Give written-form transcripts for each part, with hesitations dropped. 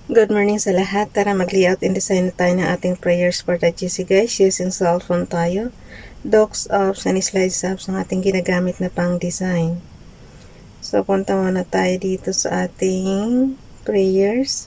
Good morning sa lahat. Tara mag-layout and design na tayo ng ating prayers for the GC guys. Using cellphone tayo. Docs apps and slides apps ang ating ginagamit na pang design. So punta muna tayo dito sa ating prayers.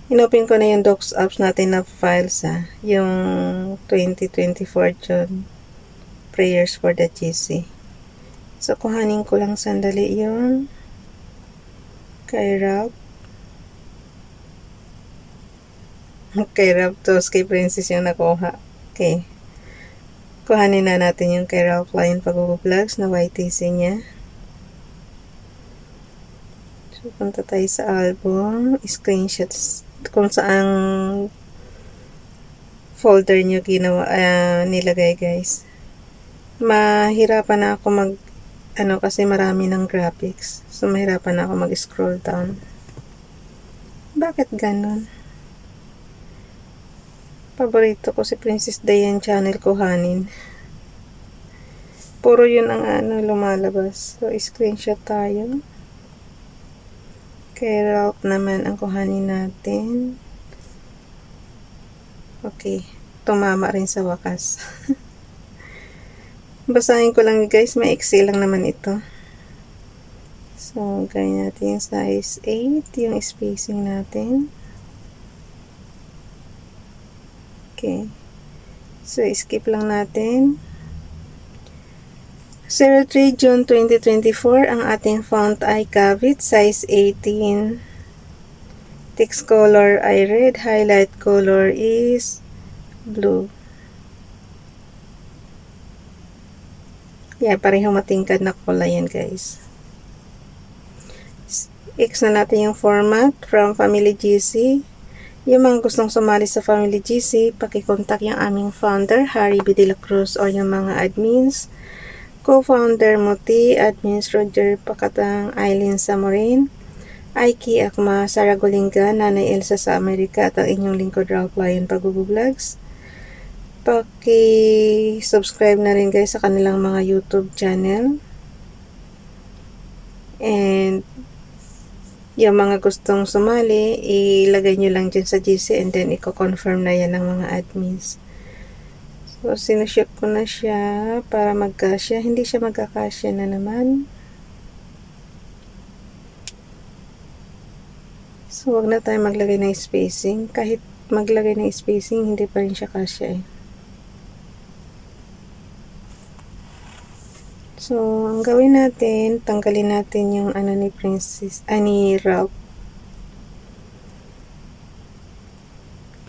Inopen ko na yung docs apps natin na files yung 2024 June prayers for the GC. So kuhanin ko lang sandali yung kay Ralph. Kay Raptos, kay Princess yung nakuha. Okay. Kuhanin na natin yung kay Ralph Lion Pag-vlogs na YTC niya. So, punta tayo sa album. Screenshots. Kung saang folder nyo ginawa, nilagay guys. Mahirapan na ako kasi marami ng graphics. So, mahirapan na ako mag-scroll down. Bakit ganun? Paborito ko si Princess Diane channel kuhanin. Puro yun ang lumalabas. So, screenshot tayo. Kay Ralph naman ang kuhanin natin. Okay. Tumama rin sa wakas. Basahin ko lang guys. Maiksi lang naman ito. So, gawin natin yung size 8. Yung spacing natin. Okay. So, skip lang natin. 03 June 2024, ang ating font ay Cavite, size 18. Text color ay red, highlight color is blue. Yan, pareho matingkad na kulay yan guys. X na natin yung format from Family GC. Yung mga gustong sumali sa Family GC, pakikontak yung aming founder, Harry B. De La Cruz, or yung mga admins, co-founder Muti, admins Roger Pakatang, Eileen Samorin, Aiki Akma, Sara Golinga, Nanay Elsa sa Amerika, at ang inyong lingkod Ralph Lion Pag-vlogs. Paki-subscribe na rin guys sa kanilang mga YouTube channel. And yung mga gustong sumali, ilagay nyo lang dyan sa GC and then i-confirm na yan ng mga admins. So, sinushoot ko na siya para magkasya. Hindi siya magkakasya na naman. So, wag na tayo maglagay ng spacing. Kahit maglagay ng spacing, hindi pa rin siya kasya eh. So, ang gawin natin, tanggalin natin yung ni Princess, ni Ralph.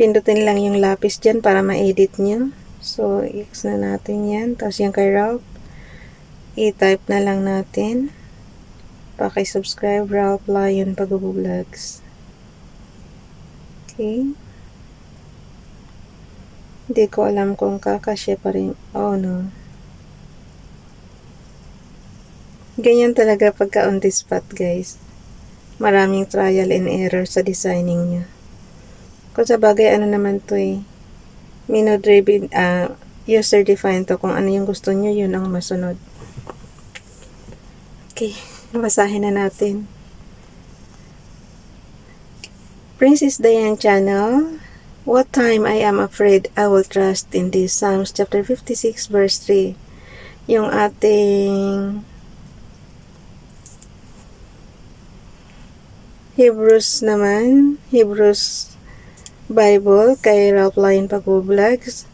Pindutin lang yung lapis dyan para ma-edit nyo. So, X na natin yan. Tapos yung kay Ralph, i-type na lang natin. Paki-subscribe, Ralph Lion Pag-vlogs. Okay. Hindi ko alam kung kakasya pa rin. Oh no. Ganyan talaga pagka on the spot guys. Maraming trial and error sa designing nyo. Kung sa bagay naman to mino-driven, user-defined to. Kung ano yung gusto nyo, yun ang masunod. Okay, basahin na natin. Princess Diane Channel, what time I am afraid I will trust in this. Psalms chapter 56 verse 3. Yung ating Hebrews naman, Hebrews Bible kay Ralph Lion Pag-vlogs.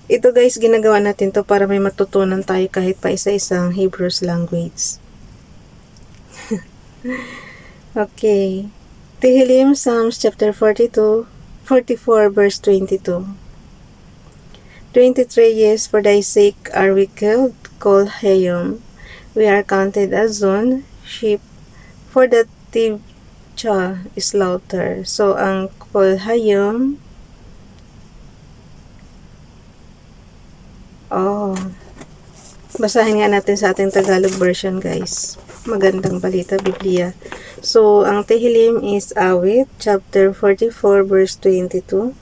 Ito guys, ginagawa natin to para may matutunan tayo kahit pa isa-isang Hebrews language. Okay. Tehillim, Psalms chapter 44 verse 22. 23 years for thy sake are we killed, Kol Hayom. We are counted as one sheep for the Tibcha slaughter. So, ang Kol Hayom, basahin nga natin sa ating Tagalog version guys. Magandang balita, Biblia. So, ang Tehillim is Awit, chapter 44, verse 22.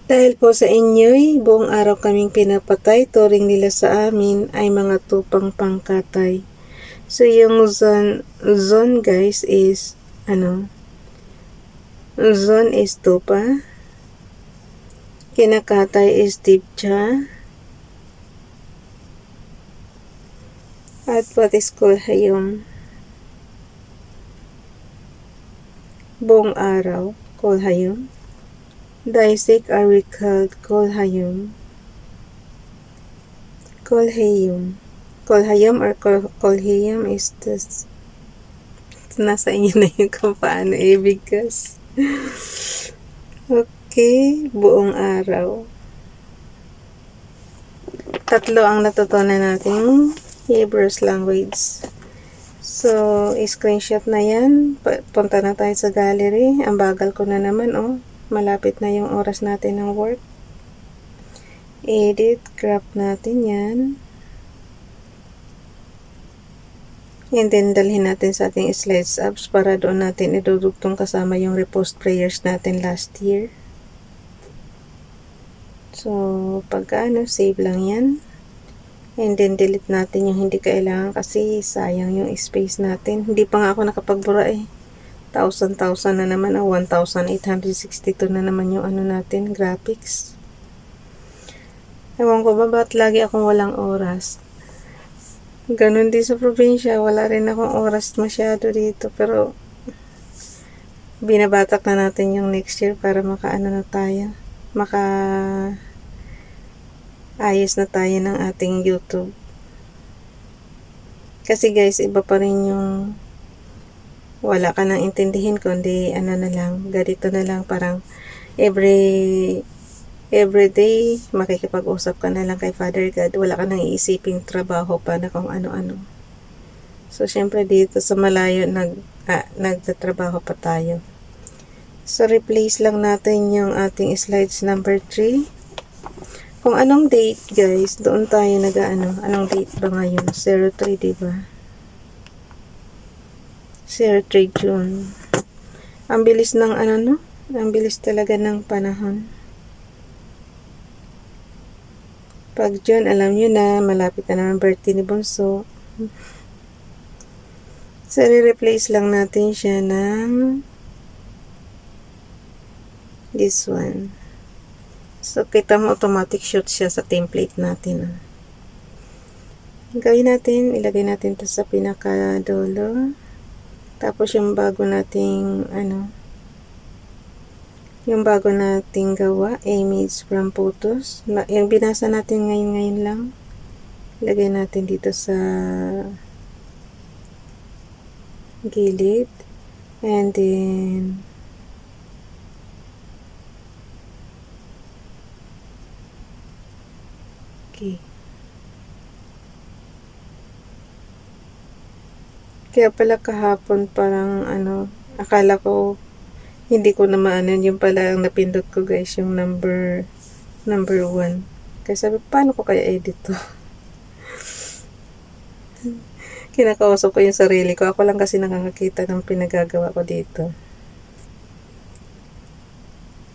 Dahil po sa inyo'y buong araw kaming pinapatay, turing nila sa amin ay mga tupang pangkatay. So, yung zone guys is, zone is tupa. Kinakatay is tipcha. At what is kolhayom? Buong araw, kolhayom. Daisik are we called kolhayom. Kolhayom. Kolhayom or kolhayom is this. Nasa inyo na yung kung paano ibigkas. Okay, buong araw. Tatlo ang natutunan nating Hebrews language. So, screenshot na yan. Punta na tayo sa gallery. Ang bagal ko na naman, Malapit na yung oras natin ng work. Edit, crop natin yan. And then, dalhin natin sa ating slides apps para doon natin idudugtong kasama yung repost prayers natin last year. So, save lang yan. And then, delete natin yung hindi kailangan kasi sayang yung space natin. Hindi pa nga ako nakapagbura 1,000 na naman, 1,862 na naman yung natin, graphics. Ewan ko ba, ba't lagi akong walang oras? Ganun din sa probinsya, wala rin akong oras masyado dito, pero binabatak na natin yung next year para na tayo. Ayos na tayo ng ating YouTube. Kasi guys, iba pa rin yung wala ka nang intindihin kundi na lang, ganito na lang, parang every day makikipag-usap ka na lang kay Father God, wala ka nang iisiping trabaho pa na kung ano-ano. So syempre dito sa malayo nagtatrabaho pa tayo. So replace lang natin yung ating slides number 3. Kung anong date guys, doon tayo anong date ba ngayon? 03, diba? 03 June. Ang bilis ng ang bilis talaga ng panahon. Pag June, alam nyo na, malapit na naman birthday ni Bunso. So, re-replace lang natin siya ng this one. So, kita mo automatic shoot siya sa template natin. Gawin natin, ilagay natin ito sa pinakadulo. Tapos, yung bago nating, yung bago nating gawa, image from photos. Yung binasa natin ngayon lang. Ilagay natin dito sa gilid. And then, okay. Kaya pala kahapon parang akala ko hindi ko na maanan, yung pala ang napindot ko guys, yung number 1. Kaya sabi, paano ko kaya edit to? Kinakausap ko yung sarili ko. Ako lang kasi nakakakita ng pinagagawa ko dito.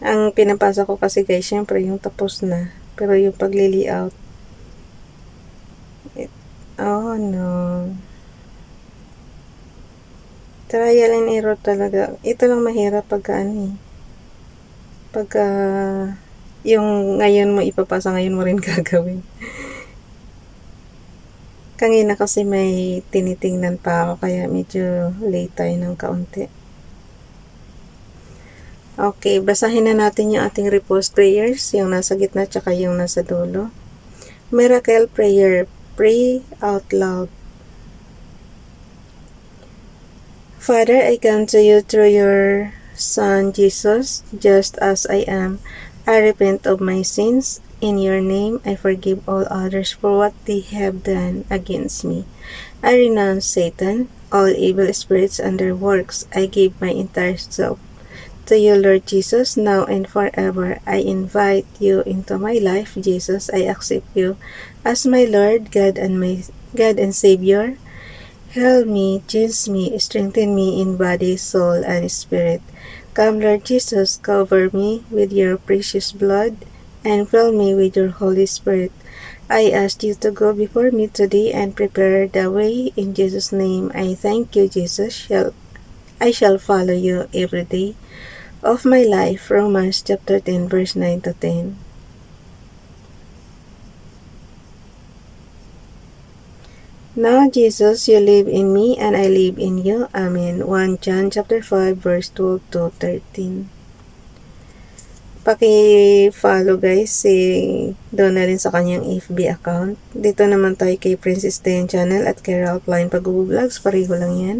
Ang pinapasa ko kasi guys, syempre yung tapos na. Pero yung pagli-layout, oh no. Trial and error talaga. Ito lang mahirap pagka yung ngayon mo ipapasa, ngayon mo rin gagawin. Kanina kasi may tinitingnan pa ako kaya medyo late tayo ng kaunti. Okay, basahin na natin yung ating repost prayers, yung nasa gitna tsaka yung nasa dulo. Miracle prayer, pray out loud. Father, I come to you through your Son, Jesus, just as I am. I repent of my sins. In your name, I forgive all others for what they have done against me. I renounce Satan, all evil spirits and their works. I give my entire self to you, Lord Jesus, now and forever. I invite you into my life, Jesus. I accept you as my Lord, God and Savior. Help me, change me, strengthen me in body, soul, and spirit. Come, Lord Jesus, cover me with your precious blood and fill me with your Holy Spirit. I ask you to go before me today and prepare the way. In Jesus' name, I thank you, Jesus. I shall follow you every day of my life. Romans chapter 10, verse 9 to 10. Now, Jesus, you live in me and I live in you. Amen. 1 John chapter 5, verse 12 to 13. Paki-follow guys si Donalyn sa kanyang FB account. Dito naman tayo kay Princess Dayan Channel at kay Ralph Line Pag-vlogs. Pareho lang yan.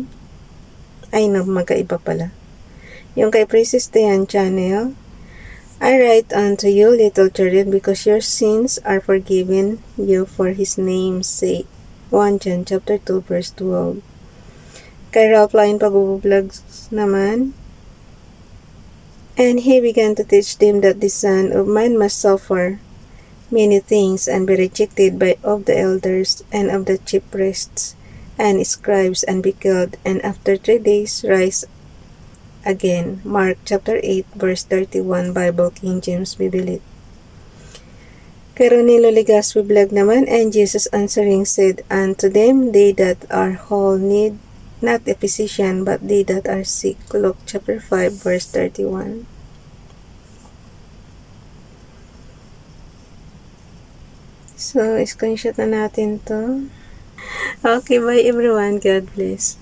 Ay, magkaiba pala. Yung kay Princess Dayan Channel, I write unto you, little children, because your sins are forgiven you for His name's sake. 1 John chapter 2, verse 12. Kay Ralph Line Pag-vlogs naman, and he began to teach them that the Son of Man must suffer many things and be rejected of the elders and of the chief priests and scribes and be killed, and after 3 days rise again. Mark chapter 8, verse 31, Bible King James Bible. Kay Ronilo Legaspi vlog naman, and Jesus answering said unto them, they that are whole need not a physician, but they that are sick. Luke chapter 5, verse 31. So, screenshot na natin to. Okay, bye everyone. God bless.